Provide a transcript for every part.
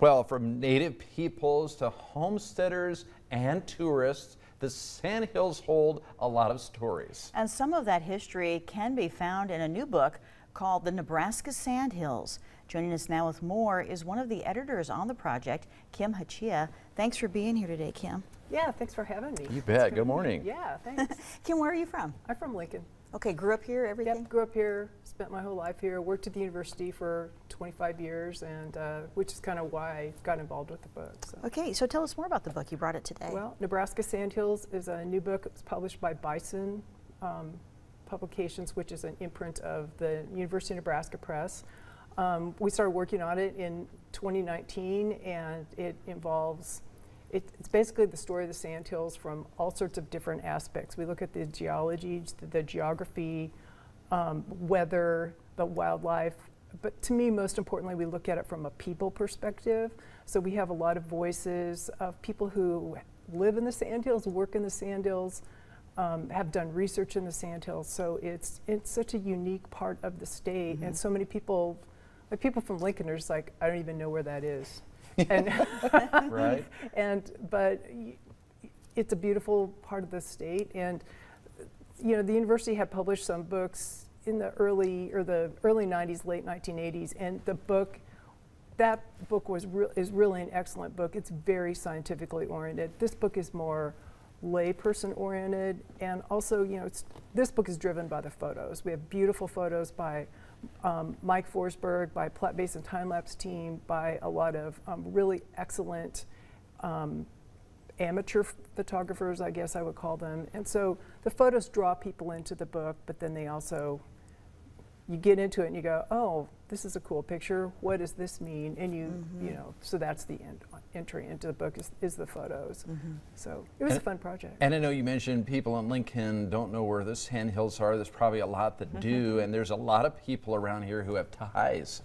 Well, from native peoples to homesteaders and tourists, the Sandhills hold a lot of stories. And some of that history can be found in a new book called The Nebraska Sandhills. Joining us now with more is one of the editors on the project, Kim Hachia. Thanks for being here today, Kim. Yeah, thanks for having me. You bet. Good morning. Yeah, thanks. Kim, where are you from? I'm from Lincoln. Okay, grew up here, everything? Yep, grew up here, spent my whole life here, worked at the university for 25 years, and which is kind of why I got involved with the book. So. Okay, so tell us more about the book. You brought it today. Well, Nebraska Sandhills is a new book. It was published by Bison Publications, which is an imprint of the University of Nebraska Press. We started working on it in 2019, and it involves it's basically the story of the Sandhills from all sorts of different aspects. We look at the geology, the geography, weather, the wildlife, but to me, most importantly, we look at it from a people perspective. So we have a lot of voices of people who live in the Sandhills, work in the Sandhills, have done research in the Sandhills. So it's such a unique part of the state, and so many people, like people from Lincoln are just like, I don't even know where that is. And right. But it's a beautiful part of the state, and you know the university had published some books in the early 90s, late 1980s, and that book is really an excellent book. It's very scientifically oriented. This book is more layperson oriented, and also this book is driven by the photos. We have beautiful photos by Mike Forsberg, by Platte Basin Time Lapse team, by a lot of really excellent amateur photographers, I guess I would call them. And so the photos draw people into the book, but then they also, you get into it and you go, oh, this is a cool picture. What does this mean? And you know, so that's the entry into the book is the photos. So it was a fun project. And I know you mentioned people in Lincoln don't know where the Sandhills are. There's probably a lot that do, and there's a lot of people around here who have ties,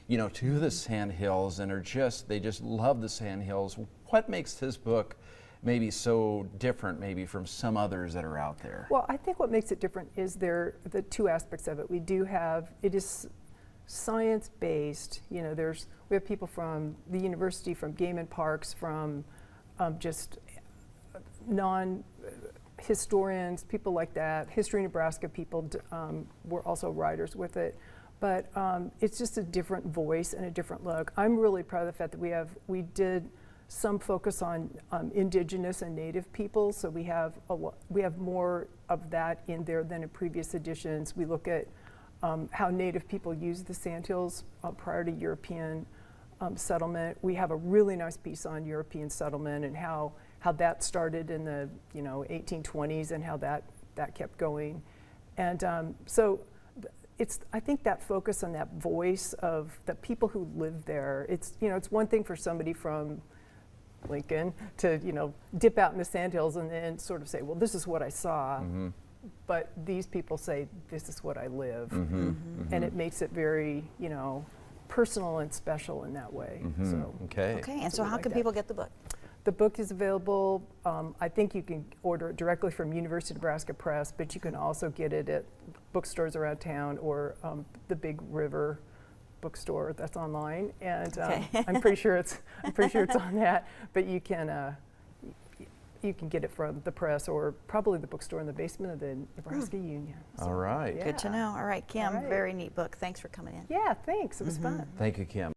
to the Sandhills and they just love the Sandhills. What makes this book maybe so different maybe from some others that are out there? Well, I think what makes it different is the two aspects of it. It is science-based. We have people from the university, from Game and Parks, from just non-historians, people like that. History Nebraska people were also writers with it. But it's just a different voice and a different look. I'm really proud of the fact that we did some focus on indigenous and native people, so we have more of that in there than in previous editions. We look at how native people used the Sandhills prior to European settlement. We have a really nice piece on European settlement and how that started in the 1820s and how that kept going. And so I think that focus on that voice of the people who live there. It's one thing for somebody from Lincoln to dip out in the Sandhills and then sort of say, well, this is what I saw. But these people say, this is what I live. And it makes it very, personal and special in that way. So, okay, and so how can people get the book? The book is available. I think you can order it directly from University of Nebraska Press, but you can also get it at bookstores around town or the Big River bookstore that's online. And I'm pretty sure it's on that. But you can get it from the press or probably the bookstore in the basement of the Nebraska Union. So, all right. Good to know. All right, Kim, All right. very neat book. Thanks for coming in. Yeah, thanks. It was fun. Thank you, Kim.